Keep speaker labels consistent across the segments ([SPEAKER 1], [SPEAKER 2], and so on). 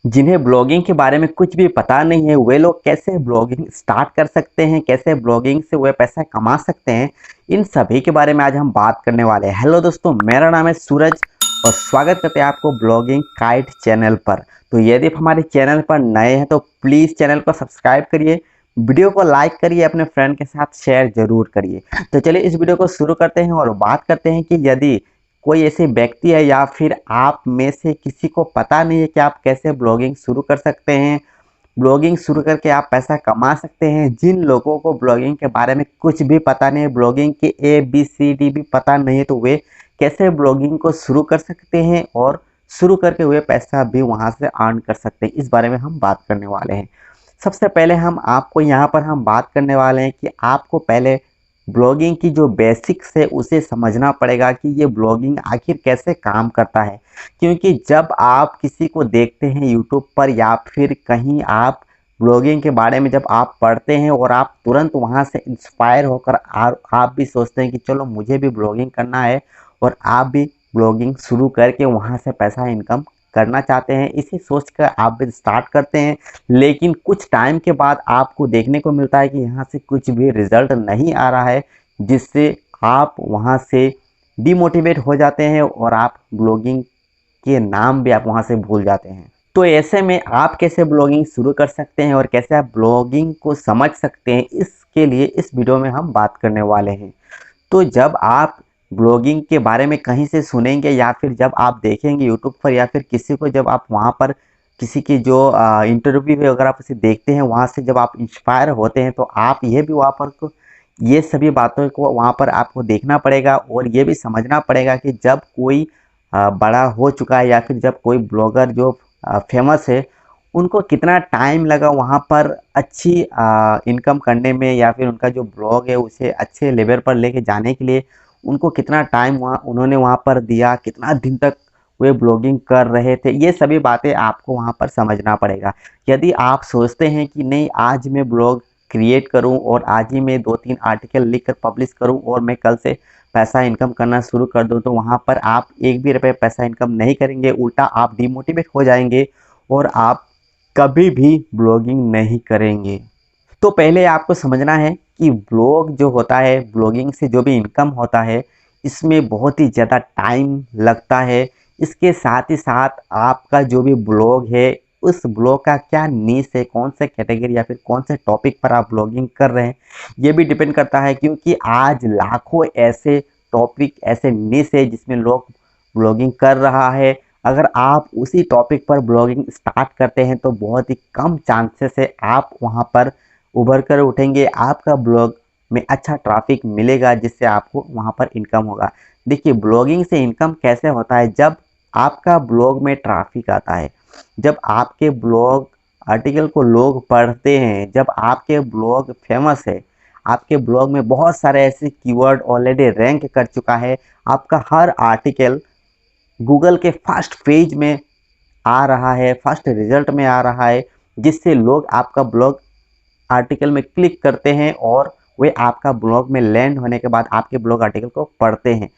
[SPEAKER 1] जिन्हें ब्लॉगिंग के बारे में कुछ भी पता नहीं है वे लोग कैसे ब्लॉगिंग स्टार्ट कर सकते हैं, कैसे ब्लॉगिंग से वे पैसा कमा सकते हैं, इन सभी के बारे में आज हम बात करने वाले हैं। हेलो दोस्तों, मेरा नाम है सूरज और स्वागत करते हैं आपको ब्लॉगिंग गाइड चैनल पर। तो यदि आप हमारे चैनल पर नए हैं तो प्लीज़ चैनल को सब्सक्राइब करिए, वीडियो को लाइक करिए, अपने फ्रेंड के साथ शेयर जरूर करिए। तो चलिए इस वीडियो को शुरू करते हैं और बात करते हैं कि यदि कोई ऐसे व्यक्ति है या फिर आप में से किसी को पता नहीं है कि आप कैसे ब्लॉगिंग शुरू कर सकते हैं, ब्लॉगिंग शुरू करके आप पैसा कमा सकते हैं। जिन लोगों को ब्लॉगिंग के बारे में कुछ भी पता नहीं है, ब्लॉगिंग के ABCD भी पता नहीं है, तो वे कैसे ब्लॉगिंग को शुरू कर सकते हैं और शुरू करके वे पैसा भी वहां से अर्न कर सकते हैं, इस बारे में हम बात करने वाले हैं। सबसे पहले हम बात करने वाले हैं कि आपको पहले ब्लॉगिंग की जो बेसिक्स है उसे समझना पड़ेगा कि ये ब्लॉगिंग आखिर कैसे काम करता है। क्योंकि जब आप किसी को देखते हैं यूट्यूब पर या फिर कहीं आप ब्लॉगिंग के बारे में जब आप पढ़ते हैं और आप तुरंत वहाँ से इंस्पायर होकर आप भी सोचते हैं कि चलो मुझे भी ब्लॉगिंग करना है और आप भी ब्लॉगिंग शुरू करके वहाँ से पैसा इनकम करना चाहते हैं, इसी सोच कर आप भी स्टार्ट करते हैं। लेकिन कुछ टाइम के बाद आपको देखने को मिलता है कि यहाँ से कुछ भी रिजल्ट नहीं आ रहा है, जिससे आप वहाँ से डिमोटिवेट हो जाते हैं और आप ब्लॉगिंग के नाम भी आप वहाँ से भूल जाते हैं। तो ऐसे में आप कैसे ब्लॉगिंग शुरू कर सकते हैं और कैसे आप ब्लॉगिंग को समझ सकते हैं, इसके लिए इस वीडियो में हम बात करने वाले हैं। तो जब आप ब्लॉगिंग के बारे में कहीं से सुनेंगे या फिर जब आप देखेंगे यूट्यूब पर या फिर किसी को जब आप वहाँ पर किसी की जो इंटरव्यू है अगर आप उसे देखते हैं, वहाँ से जब आप इंस्पायर होते हैं तो आप ये भी वहाँ पर ये सभी बातों को वहाँ पर आपको देखना पड़ेगा और ये भी समझना पड़ेगा कि जब कोई बड़ा हो चुका है या फिर जब कोई ब्लॉगर जो फेमस है उनको कितना टाइम लगा वहाँ पर अच्छी इनकम करने में, या फिर उनका जो ब्लॉग है उसे अच्छे लेवल पर लेके जाने के लिए उनको कितना टाइम उन्होंने वहाँ पर दिया, कितना दिन तक वे ब्लॉगिंग कर रहे थे। ये सभी बातें आपको वहाँ पर समझना पड़ेगा। यदि आप सोचते हैं कि नहीं आज मैं ब्लॉग क्रिएट करूं और आज ही मैं 2-3 आर्टिकल लिख कर पब्लिश करूं और मैं कल से पैसा इनकम करना शुरू कर दूं, तो वहाँ पर आप एक भी रुपये पैसा इनकम नहीं करेंगे, उल्टा आप डिमोटिवेट हो जाएंगे और आप कभी भी ब्लॉगिंग नहीं करेंगे। तो पहले आपको समझना है कि ब्लॉग जो होता है, ब्लॉगिंग से जो भी इनकम होता है, इसमें बहुत ही ज़्यादा टाइम लगता है। इसके साथ ही साथ आपका जो भी ब्लॉग है उस ब्लॉग का क्या नीश है, कौन से कैटेगरी या फिर कौन से टॉपिक पर आप ब्लॉगिंग कर रहे हैं, ये भी डिपेंड करता है। क्योंकि आज लाखों ऐसे टॉपिक, ऐसे नीश है जिसमें लोग ब्लॉगिंग कर रहा है। अगर आप उसी टॉपिक पर ब्लॉगिंग स्टार्ट करते हैं तो बहुत ही कम चांसेस है आप वहाँ पर उभर कर उठेंगे, आपका ब्लॉग में अच्छा ट्रैफिक मिलेगा जिससे आपको वहाँ पर इनकम होगा। देखिए ब्लॉगिंग से इनकम कैसे होता है, जब आपका ब्लॉग में ट्रैफिक आता है, जब आपके ब्लॉग आर्टिकल को लोग पढ़ते हैं, जब आपके ब्लॉग फेमस है, आपके ब्लॉग में बहुत सारे ऐसे कीवर्ड ऑलरेडी रैंक कर चुका है, आपका हर आर्टिकल गूगल के फर्स्ट पेज में आ रहा है, फर्स्ट रिजल्ट में आ रहा है, जिससे लोग आपका ब्लॉग आर्टिकल में क्लिक करते हैं और वे आपका ब्लॉग में लैंड होने के बाद आपके ब्लॉग आर्टिकल को पढ़ते हैं।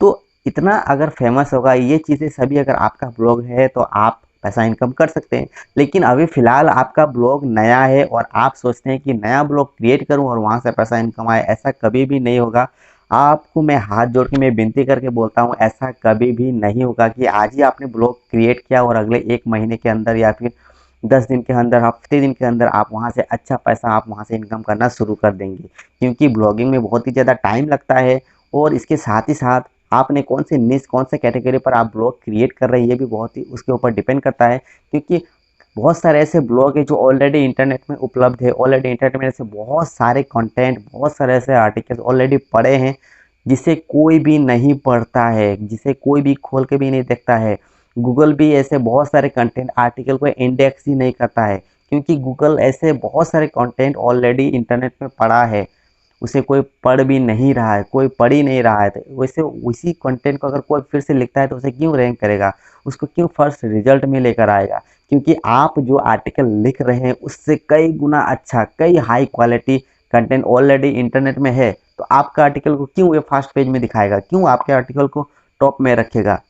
[SPEAKER 1] तो इतना अगर फेमस होगा, ये चीज़ें सभी अगर आपका ब्लॉग है तो आप पैसा इनकम कर सकते हैं। लेकिन अभी फ़िलहाल आपका ब्लॉग नया है और आप सोचते हैं कि नया ब्लॉग क्रिएट करूं और वहां से पैसा इनकम आए, ऐसा कभी भी नहीं होगा। आपको मैं हाथ जोड़ के मैं विनती करके बोलता हूं, ऐसा कभी भी नहीं होगा कि आज ही आपने ब्लॉग क्रिएट किया और अगले 1 महीने के अंदर या फिर 10 दिन के अंदर, हफ्ते दिन के अंदर आप वहाँ से अच्छा पैसा आप वहाँ से इनकम करना शुरू कर देंगे। क्योंकि ब्लॉगिंग में बहुत ही ज़्यादा टाइम लगता है और इसके साथ ही साथ आपने कौन से निश, कौन से कैटेगरी पर आप ब्लॉग क्रिएट कर रहे हैं, ये भी बहुत ही उसके ऊपर डिपेंड करता है। क्योंकि बहुत सारे ऐसे ब्लॉग है जो ऑलरेडी इंटरनेट में उपलब्ध है, ऑलरेडी इंटरनेट में ऐसे बहुत सारे कंटेंट, बहुत सारे ऐसे आर्टिकल्स ऑलरेडी पड़े हैं जिसे कोई भी नहीं पढ़ता है, जिसे कोई भी खोल के भी नहीं देखता है। गूगल भी ऐसे बहुत सारे कंटेंट आर्टिकल को इंडेक्स ही नहीं करता है, क्योंकि गूगल ऐसे बहुत सारे कंटेंट ऑलरेडी इंटरनेट में पड़ा है, उसे कोई पढ़ भी नहीं रहा है, कोई पढ़ ही नहीं रहा है। तो वैसे उसी कंटेंट को अगर कोई फिर से लिखता है तो उसे क्यों रैंक करेगा, उसको क्यों फर्स्ट रिजल्ट में लेकर आएगा? क्योंकि आप जो आर्टिकल लिख रहे हैं उससे कई गुना अच्छा, कई high quality content already internet में है, तो आपका आर्टिकल को क्यों ये फर्स्ट पेज में दिखाएगा, क्यों आपके आर्टिकल को टॉप में रखेगा?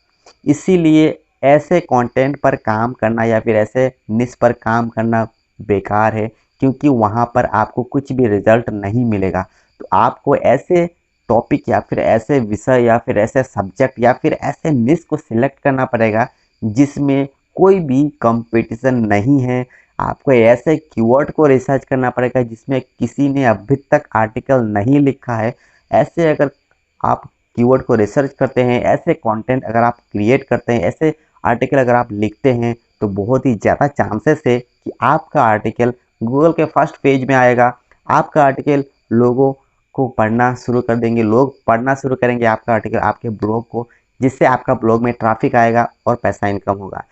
[SPEAKER 1] इसीलिए ऐसे कंटेंट पर काम करना या फिर ऐसे निश पर काम करना बेकार है, क्योंकि वहाँ पर आपको कुछ भी रिजल्ट नहीं मिलेगा। तो आपको ऐसे टॉपिक या फिर ऐसे विषय या फिर ऐसे सब्जेक्ट या फिर ऐसे निश को सिलेक्ट करना पड़ेगा जिसमें कोई भी कंपटीशन नहीं है। आपको ऐसे कीवर्ड को रिसर्च करना पड़ेगा जिसमें किसी ने अभी तक आर्टिकल नहीं लिखा है। ऐसे अगर आप कीवर्ड को रिसर्च करते हैं, ऐसे कंटेंट अगर आप क्रिएट करते हैं, ऐसे आर्टिकल अगर आप लिखते हैं, तो बहुत ही ज़्यादा चांसेस है कि आपका आर्टिकल गूगल के फर्स्ट पेज में आएगा। आपका आर्टिकल लोगों को पढ़ना शुरू कर देंगे, लोग पढ़ना शुरू करेंगे आपका आर्टिकल, आपके ब्लॉग को, जिससे आपका ब्लॉग में ट्रैफिक आएगा और पैसा इनकम होगा।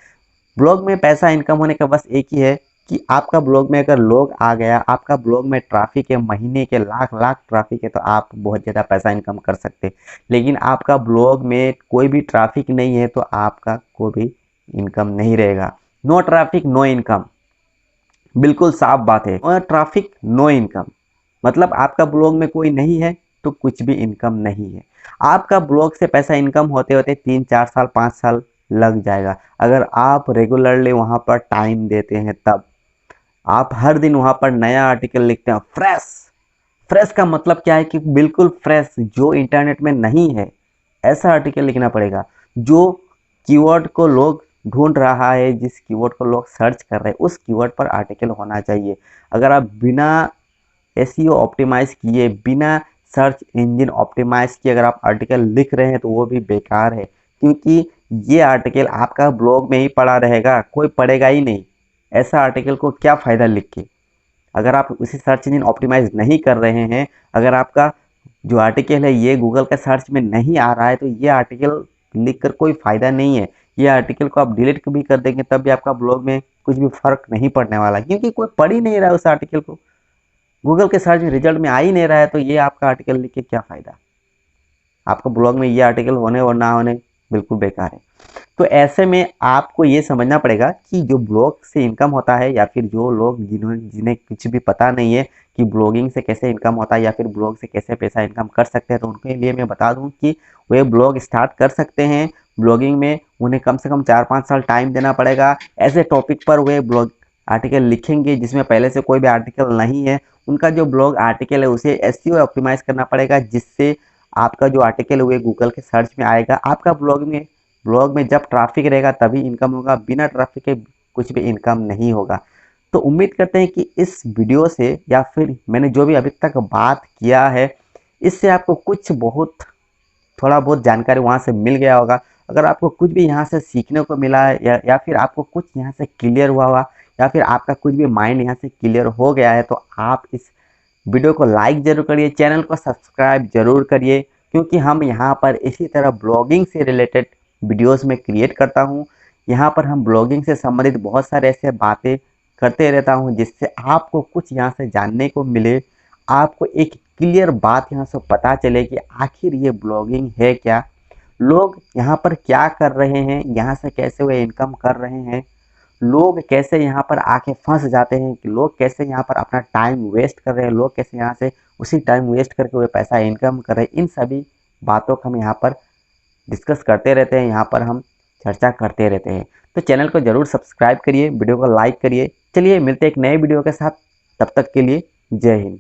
[SPEAKER 1] ब्लॉग में पैसा इनकम होने का बस एक ही है कि आपका ब्लॉग में अगर लोग आ गया, आपका ब्लॉग में ट्रैफिक है, महीने के लाख लाख ट्रैफिक है, तो आप बहुत ज़्यादा पैसा इनकम कर सकते हैं। लेकिन आपका ब्लॉग में कोई भी ट्रैफिक नहीं है तो आपका कोई भी इनकम नहीं रहेगा। नो ट्रैफिक नो इनकम, बिल्कुल साफ बात है। और ट्रैफिक नो इनकम मतलब आपका ब्लॉग में कोई नहीं है तो कुछ भी इनकम नहीं है। आपका ब्लॉग से पैसा इनकम होते होते 3-4 साल 5 साल लग जाएगा। अगर आप रेगुलरली वहाँ पर टाइम देते हैं, तब आप हर दिन वहाँ पर नया आर्टिकल लिखते हैं, फ्रेश। फ्रेश का मतलब क्या है कि बिल्कुल फ्रेश, जो इंटरनेट में नहीं है, ऐसा आर्टिकल लिखना पड़ेगा। जो कीवर्ड को लोग ढूंढ रहा है, जिस कीवर्ड को लोग सर्च कर रहे हैं, उस कीवर्ड पर आर्टिकल होना चाहिए। अगर आप बिना एसईओ ऑप्टिमाइज किए, बिना सर्च इंजन ऑप्टिमाइज किए अगर आप आर्टिकल लिख रहे हैं तो वो भी बेकार है, क्योंकि ये आर्टिकल आपका ब्लॉग में ही पड़ा रहेगा, कोई पढ़ेगा ही नहीं। ऐसा आर्टिकल को क्या फ़ायदा लिख के, अगर आप उसी सर्च इंजन ऑप्टिमाइज नहीं कर रहे हैं, अगर आपका जो आर्टिकल है ये गूगल का सर्च में नहीं आ रहा है, तो ये आर्टिकल लिखकर कोई फ़ायदा नहीं है। ये आर्टिकल को आप डिलीट भी कर देंगे तब भी आपका ब्लॉग में कुछ भी फ़र्क नहीं पड़ने वाला, क्योंकि कोई पढ़ ही नहीं रहा है उस आर्टिकल को, गूगल के सर्च में रिजल्ट में आ ही नहीं रहा है। तो ये आपका आर्टिकल लिख के क्या फ़ायदा, आपका ब्लॉग में ये आर्टिकल होने और ना होने बिल्कुल बेकार है। तो ऐसे में आपको ये समझना पड़ेगा कि जो ब्लॉग से इनकम होता है, या फिर जो लोग जिन्हें कुछ भी पता नहीं है कि ब्लॉगिंग से कैसे इनकम होता है या फिर ब्लॉग से कैसे पैसा इनकम कर सकते हैं, तो उनके लिए मैं बता दूं कि वे ब्लॉग स्टार्ट कर सकते हैं। ब्लॉगिंग में उन्हें कम से कम 4-5 साल टाइम देना पड़ेगा। ऐसे टॉपिक पर वे ब्लॉग आर्टिकल लिखेंगे जिसमें पहले से कोई भी आर्टिकल नहीं है। उनका जो ब्लॉग आर्टिकल है उसे एसईओ ऑप्टिमाइज करना पड़ेगा, जिससे आपका जो आर्टिकल हुए गूगल के सर्च में आएगा। आपका ब्लॉग में जब ट्रैफिक रहेगा तभी इनकम होगा, बिना ट्रैफिक के कुछ भी इनकम नहीं होगा। तो उम्मीद करते हैं कि इस वीडियो से या फिर मैंने जो भी अभी तक बात किया है, इससे आपको कुछ बहुत थोड़ा बहुत जानकारी वहाँ से मिल गया होगा। अगर आपको कुछ भी यहाँ से सीखने को मिला है, या फिर आपको कुछ यहाँ से क्लियर हुआ हुआ, या फिर आपका कुछ भी माइंड यहाँ से क्लियर हो गया है, तो आप इस वीडियो को लाइक जरूर करिए, चैनल को सब्सक्राइब जरूर करिए, क्योंकि हम यहाँ पर इसी तरह ब्लॉगिंग से रिलेटेड वीडियोस में क्रिएट करता हूँ। यहाँ पर हम ब्लॉगिंग से संबंधित बहुत सारे ऐसे बातें करते रहता हूँ जिससे आपको कुछ यहाँ से जानने को मिले, आपको एक क्लियर बात यहाँ से पता चले कि आखिर ये ब्लॉगिंग है क्या, लोग यहाँ पर क्या कर रहे हैं, यहाँ से कैसे वे इनकम कर रहे हैं, लोग कैसे यहाँ पर आके फंस जाते हैं, कि लोग कैसे यहाँ पर अपना टाइम वेस्ट कर रहे हैं, लोग कैसे यहाँ से उसी टाइम वेस्ट करके वे पैसा इनकम कर रहे हैं। इन सभी बातों को हम यहाँ पर डिस्कस करते रहते हैं, यहाँ पर हम चर्चा करते रहते हैं। तो चैनल को ज़रूर सब्सक्राइब करिए, वीडियो को लाइक करिए। चलिए मिलते हैं एक नए वीडियो के साथ, तब तक के लिए जय हिंद।